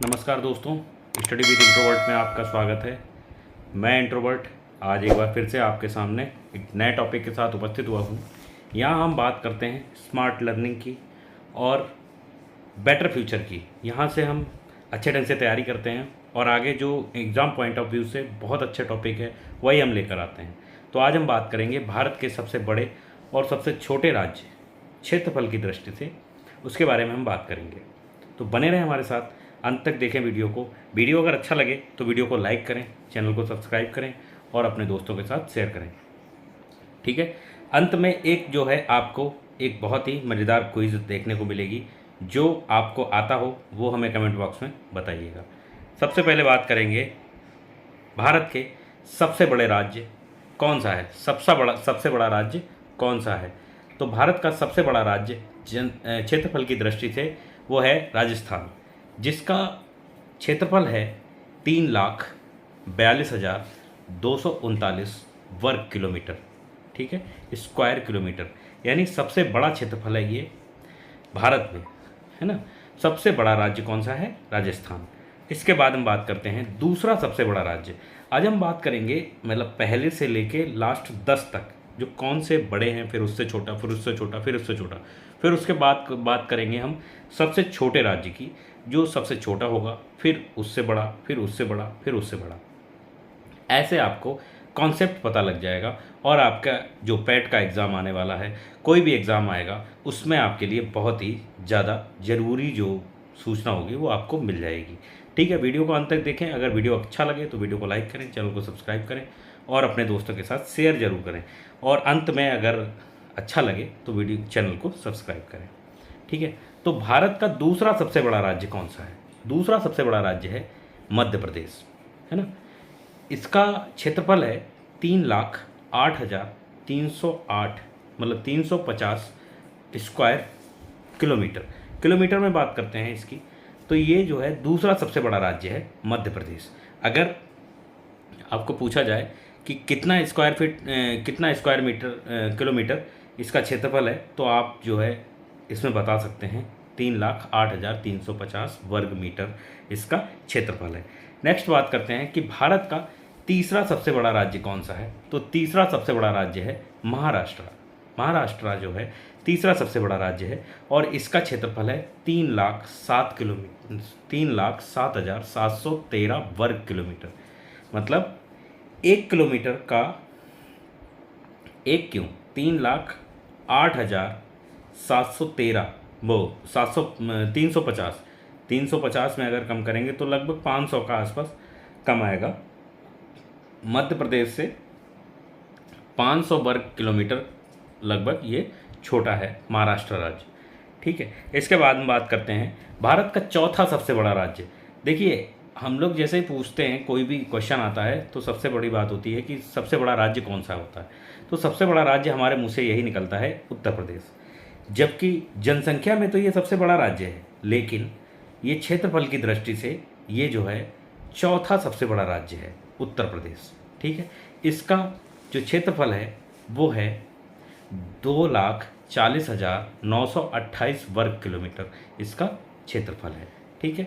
नमस्कार दोस्तों, study with introvert में आपका स्वागत है। मैं इंट्रोवर्ट आज एक बार फिर से आपके सामने एक नए टॉपिक के साथ उपस्थित हुआ हूँ। यहाँ हम बात करते हैं स्मार्ट लर्निंग की और बेटर फ्यूचर की। यहाँ से हम अच्छे ढंग से तैयारी करते हैं और आगे जो एग्ज़ाम पॉइंट ऑफ व्यू से बहुत अच्छा टॉपिक है वही हम लेकर आते हैं। तो आज हम बात करेंगे भारत के सबसे बड़े और सबसे छोटे राज्य क्षेत्रफल की दृष्टि से, उसके बारे में हम बात करेंगे। तो बने रहें हमारे साथ, अंत तक देखें वीडियो को। वीडियो अगर अच्छा लगे तो वीडियो को लाइक करें, चैनल को सब्सक्राइब करें और अपने दोस्तों के साथ शेयर करें। ठीक है। अंत में एक जो है आपको एक बहुत ही मज़ेदार क्विज़ देखने को मिलेगी। जो आपको आता हो वो हमें कमेंट बॉक्स में बताइएगा। सबसे पहले बात करेंगे भारत के सबसे बड़े राज्य कौन सा है। सबसे बड़ा राज्य कौन सा है? तो भारत का सबसे बड़ा राज्य क्षेत्रफल की दृष्टि से वो है राजस्थान, जिसका क्षेत्रफल है 3,42,239 वर्ग किलोमीटर। ठीक है, स्क्वायर किलोमीटर, यानी सबसे बड़ा क्षेत्रफल है ये भारत में, है ना। सबसे बड़ा राज्य कौन सा है? राजस्थान। इसके बाद हम बात करते हैं दूसरा सबसे बड़ा राज्य। आज हम बात करेंगे मतलब पहले से लेके लास्ट 10 तक जो कौन से बड़े हैं, फिर उससे छोटा, फिर उससे छोटा, फिर उससे छोटा, फिर उसके बाद बात करेंगे हम सबसे छोटे राज्य की। जो सबसे छोटा होगा फिर उससे बड़ा, फिर उससे बड़ा, फिर उससे बड़ा। ऐसे आपको कॉन्सेप्ट पता लग जाएगा और आपका जो पैट का एग्ज़ाम आने वाला है, कोई भी एग्ज़ाम आएगा, उसमें आपके लिए बहुत ही ज़्यादा ज़रूरी जो सूचना होगी वो आपको मिल जाएगी। ठीक है, वीडियो को अंत तक देखें। अगर वीडियो अच्छा लगे तो वीडियो को लाइक करें, चैनल को सब्सक्राइब करें और अपने दोस्तों के साथ शेयर ज़रूर करें। और अंत में अगर अच्छा लगे तो वीडियो चैनल को सब्सक्राइब करें। ठीक है। तो भारत का दूसरा सबसे बड़ा राज्य कौन सा है? दूसरा सबसे बड़ा राज्य है मध्य प्रदेश, है ना। इसका क्षेत्रफल है 3,08,308 मतलब 350 स्क्वायर किलोमीटर। किलोमीटर में बात करते हैं इसकी, तो ये जो है दूसरा सबसे बड़ा राज्य है मध्य प्रदेश। अगर आपको पूछा जाए कि कितना स्क्वायर किलोमीटर इसका क्षेत्रफल है, तो आप जो है इसमें बता सकते हैं 3,08,350 वर्ग मीटर इसका क्षेत्रफल है। नेक्स्ट बात करते हैं कि भारत का तीसरा सबसे बड़ा राज्य कौन सा है? तो तीसरा सबसे बड़ा राज्य है महाराष्ट्र। महाराष्ट्र जो है तीसरा सबसे बड़ा राज्य है और इसका क्षेत्रफल है 3,07,713 वर्ग किलोमीटर। मतलब 3,08,713 वो 350 में अगर कम करेंगे तो लगभग 500 का आसपास कम आएगा। मध्य प्रदेश से 500 वर्ग किलोमीटर लगभग ये छोटा है महाराष्ट्र राज्य। ठीक है। इसके बाद हम बात करते हैं भारत का चौथा सबसे बड़ा राज्य। देखिए, हम लोग जैसे ही पूछते हैं, कोई भी क्वेश्चन आता है तो सबसे बड़ी बात होती है कि सबसे बड़ा राज्य कौन सा होता है। तो सबसे बड़ा राज्य हमारे मुंह से यही निकलता है, उत्तर प्रदेश। जबकि जनसंख्या में तो ये सबसे बड़ा राज्य है, लेकिन ये क्षेत्रफल की दृष्टि से ये जो है चौथा सबसे बड़ा राज्य है, उत्तर प्रदेश। ठीक है। इसका जो क्षेत्रफल है वो है 2,40,928 वर्ग किलोमीटर इसका क्षेत्रफल है। ठीक है।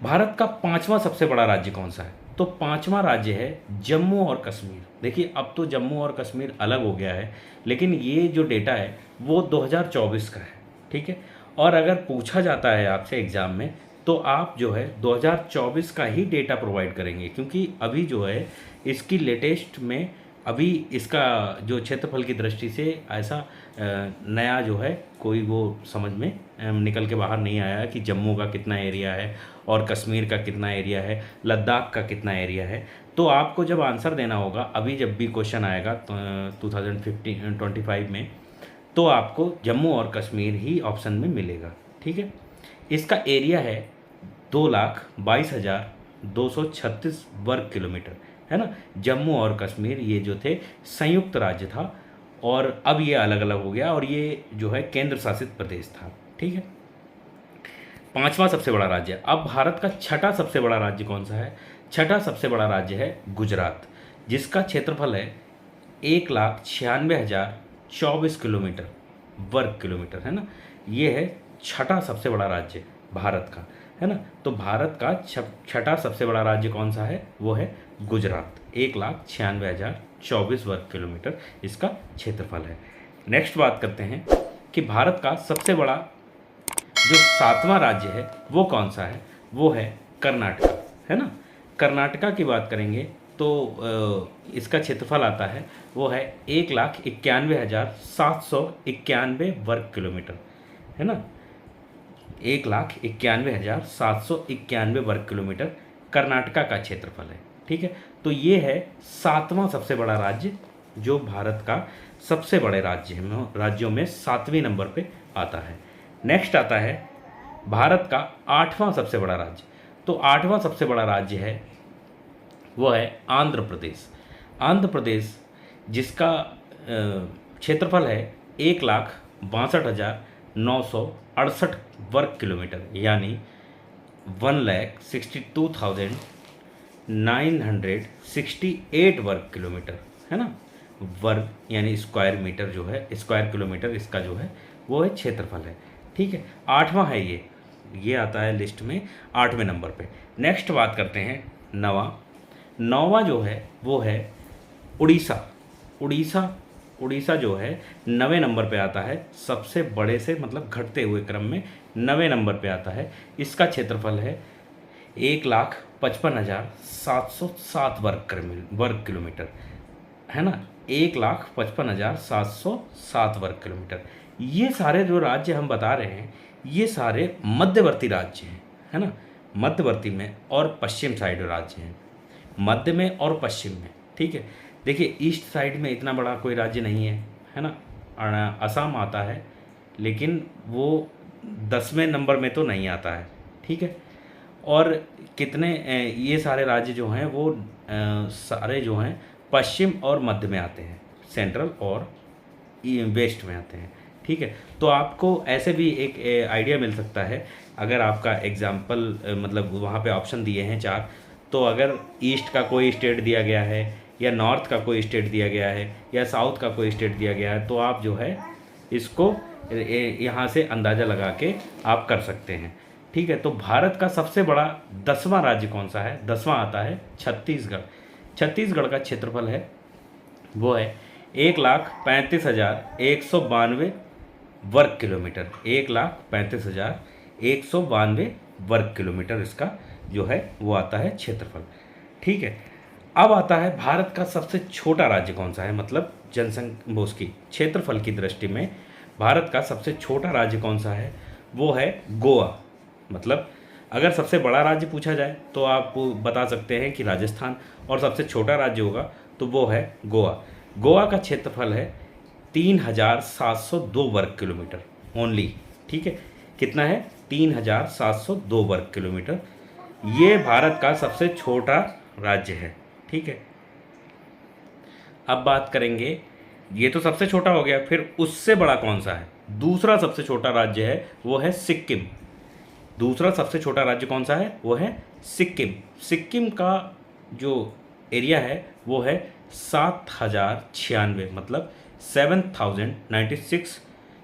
भारत का पांचवा सबसे बड़ा राज्य कौन सा है? तो पांचवा राज्य है जम्मू और कश्मीर। देखिए, अब तो जम्मू और कश्मीर अलग हो गया है, लेकिन ये जो डेटा है वो 2024 का है। ठीक है। और अगर पूछा जाता है आपसे एग्ज़ाम में, तो आप जो है 2024 का ही डेटा प्रोवाइड करेंगे, क्योंकि अभी जो है इसकी लेटेस्ट में अभी इसका जो क्षेत्रफल की दृष्टि से ऐसा नया जो है कोई वो समझ में निकल के बाहर नहीं आया कि जम्मू का कितना एरिया है और कश्मीर का कितना एरिया है, लद्दाख का कितना एरिया है। तो आपको जब आंसर देना होगा, अभी जब भी क्वेश्चन आएगा 2025 में, तो आपको जम्मू और कश्मीर ही ऑप्शन में मिलेगा। ठीक है। इसका एरिया है 2,22,236 वर्ग किलोमीटर, है ना। जम्मू और कश्मीर ये जो थे संयुक्त राज्य था और अब ये अलग अलग हो गया और ये जो है केंद्र शासित प्रदेश था। ठीक है। पांचवा सबसे बड़ा राज्य। अब भारत का छठा सबसे बड़ा राज्य कौन सा है? छठा सबसे बड़ा राज्य है गुजरात, जिसका क्षेत्रफल है 1,96,024 किलोमीटर वर्ग किलोमीटर, है ना। ये है छठा सबसे बड़ा राज्य भारत का, है ना। तो भारत का छठा सबसे बड़ा राज्य कौन सा है, वो है गुजरात। 1,96,024 वर्ग किलोमीटर इसका क्षेत्रफल है। नेक्स्ट बात करते हैं कि भारत का सबसे बड़ा जो 7वां राज्य है वो कौन सा है, वो है कर्नाटका, है ना। कर्नाटका की बात करेंगे तो इसका क्षेत्रफल आता है वो है 1,91,791 वर्ग किलोमीटर, है ना। 1,91,791 वर्ग किलोमीटर कर्नाटका का क्षेत्रफल है, ठीक है। तो ये है 7वां सबसे बड़ा राज्य जो भारत का सबसे बड़े राज्यों में 7वें नंबर पे आता है। नेक्स्ट आता है भारत का 8वां सबसे बड़ा राज्य। तो 8वां सबसे बड़ा राज्य है वो है आंध्र प्रदेश। आंध्र प्रदेश जिसका क्षेत्रफल है 1,62,968 वर्ग किलोमीटर, यानी 1,62,968 वर्ग किलोमीटर, है ना। वर्ग यानी स्क्वायर मीटर जो है, स्क्वायर किलोमीटर इसका जो है वो है क्षेत्रफल है, ठीक है। 8वां है ये आता है लिस्ट में 8वें नंबर पे। नेक्स्ट बात करते हैं 9वां जो है वो है उड़ीसा। उड़ीसा जो है 9वें नंबर पे आता है, सबसे बड़े से मतलब घटते हुए क्रम में 9वें नंबर पे आता है। इसका क्षेत्रफल है 1,55,707 वर्ग किलोमीटर, है ना। 1,55,707 वर्ग किलोमीटर। ये सारे जो राज्य हम बता रहे हैं ये सारे मध्यवर्ती राज्य हैं, है ना। मध्यवर्ती में और पश्चिम साइड राज्य हैं, मध्य में और पश्चिम में, ठीक है। देखिए ईस्ट साइड में इतना बड़ा कोई राज्य नहीं है ना। असम आता है लेकिन वो 10वें नंबर में तो नहीं आता है, ठीक है। और कितने ये सारे राज्य जो हैं वो सारे जो हैं पश्चिम और मध्य में आते हैं, सेंट्रल और वेस्ट में आते हैं, ठीक है। तो आपको ऐसे भी एक आइडिया मिल सकता है अगर आपका एग्जाम्पल मतलब वहाँ पे ऑप्शन दिए हैं 4, तो अगर ईस्ट का कोई स्टेट दिया गया है या नॉर्थ का कोई स्टेट दिया गया है या साउथ का कोई स्टेट दिया गया है तो आप जो है इसको यहाँ से अंदाज़ा लगा के आप कर सकते हैं, ठीक है। तो भारत का सबसे बड़ा 10वां राज्य कौन सा है, 10वां आता है छत्तीसगढ़। छत्तीसगढ़ का क्षेत्रफल है वो है 1,35,192 वर्ग किलोमीटर। 1,35,192 वर्ग किलोमीटर इसका जो है वो आता है क्षेत्रफल, ठीक है। अब आता है भारत का सबसे छोटा राज्य कौन सा है, मतलब जनसंख्या उसकी क्षेत्रफल की दृष्टि में भारत का सबसे छोटा राज्य कौन सा है, वो है गोवा। मतलब अगर सबसे बड़ा राज्य पूछा जाए तो आप बता सकते हैं कि राजस्थान, और सबसे छोटा राज्य होगा तो वो है गोवा। गोवा का क्षेत्रफल है 3,702 वर्ग किलोमीटर ओनली, ठीक है। कितना है, 3,702 वर्ग किलोमीटर। ये भारत का सबसे छोटा राज्य है, ठीक है। अब बात करेंगे, ये तो सबसे छोटा हो गया, फिर उससे बड़ा कौन सा है। दूसरा सबसे छोटा राज्य है वो है सिक्किम। दूसरा सबसे छोटा राज्य कौन सा है, वो है सिक्किम। सिक्किम का जो एरिया है वो है 7,096 मतलब 7,096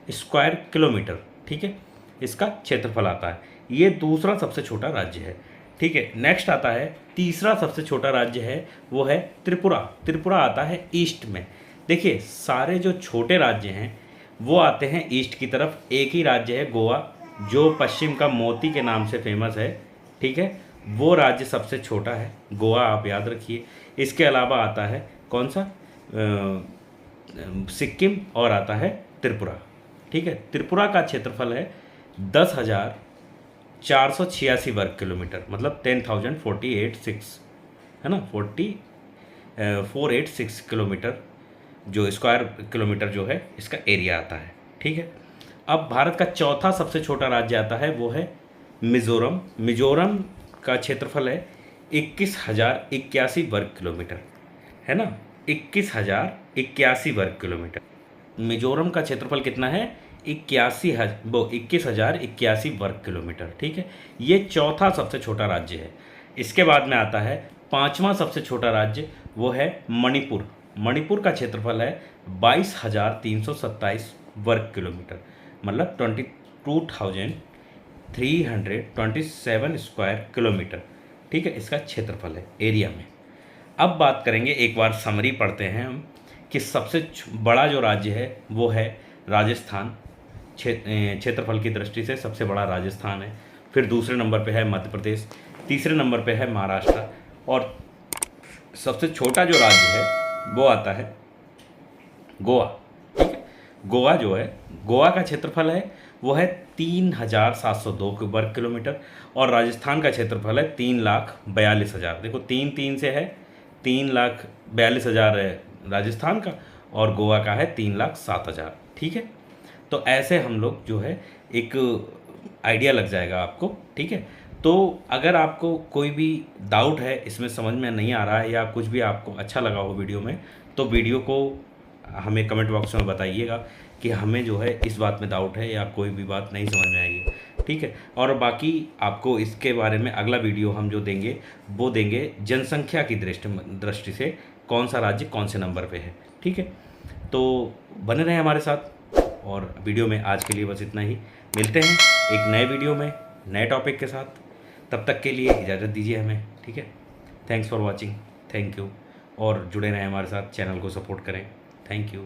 स्क्वायर किलोमीटर, ठीक है, इसका क्षेत्रफल आता है। ये दूसरा सबसे छोटा राज्य है, ठीक है। नेक्स्ट आता है तीसरा सबसे छोटा राज्य है वो है त्रिपुरा। त्रिपुरा आता है ईस्ट में। देखिए सारे जो छोटे राज्य हैं वो आते हैं ईस्ट की तरफ। एक ही राज्य है गोवा जो पश्चिम का मोती के नाम से फेमस है, ठीक है, वो राज्य सबसे छोटा है गोवा, आप याद रखिए। इसके अलावा आता है कौन सा, सिक्किम और आता है त्रिपुरा, ठीक है। त्रिपुरा का क्षेत्रफल है 10,486 वर्ग किलोमीटर मतलब 10,486, है ना, 486 किलोमीटर जो स्क्वायर किलोमीटर जो है इसका एरिया आता है, ठीक है। अब भारत का चौथा सबसे छोटा राज्य आता है वो है मिज़ोरम। मिज़ोरम का क्षेत्रफल है 21,081 वर्ग किलोमीटर, है ना, 21,081 वर्ग किलोमीटर। मिज़ोरम का क्षेत्रफल कितना है, 21,081 वर्ग किलोमीटर, ठीक है। ये चौथा सबसे छोटा राज्य है। इसके बाद में आता है पांचवा सबसे छोटा राज्य, वो है मणिपुर। मणिपुर का क्षेत्रफल है 22,327 वर्ग किलोमीटर मतलब 2327 स्क्वायर किलोमीटर। ठीक है, इसका क्षेत्रफल है एरिया में। अब बात करेंगे, एक बार समरी पढ़ते हैं हम कि सबसे बड़ा जो राज्य है वो है राजस्थान। क्षेत्रफल की दृष्टि से सबसे बड़ा राजस्थान है। फिर दूसरे नंबर पे है मध्य प्रदेश, तीसरे नंबर पे है महाराष्ट्र, और सबसे छोटा जो राज्य है वो आता है गोवा। ठीक है, गोवा जो है, गोवा का क्षेत्रफल है वो है 3702 वर्ग किलोमीटर, और राजस्थान का क्षेत्रफल है 3,42,000। देखो 3 से है, 3,42,000 है राजस्थान का, और गोवा का है 3,07,000। ठीक है, तो ऐसे हम लोग जो है एक आइडिया लग जाएगा आपको। ठीक है, तो अगर आपको कोई भी डाउट है, इसमें समझ में नहीं आ रहा है, या कुछ भी आपको अच्छा लगा हो वीडियो में, तो वीडियो को हमें कमेंट बॉक्स में बताइएगा कि हमें जो है इस बात में डाउट है या कोई भी बात नहीं समझ में आएगी। ठीक है, और बाकी आपको इसके बारे में अगला वीडियो हम जो देंगे वो देंगे जनसंख्या की दृष्टि से कौन सा राज्य कौन से नंबर पे है। ठीक है, तो बने रहें हमारे साथ, और वीडियो में आज के लिए बस इतना ही। मिलते हैं एक नए वीडियो में नए टॉपिक के साथ, तब तक के लिए इजाज़त दीजिए हमें। ठीक है, thanks for watching, thank you, और जुड़े रहें हमारे साथ, चैनल को सपोर्ट करें। Thank you.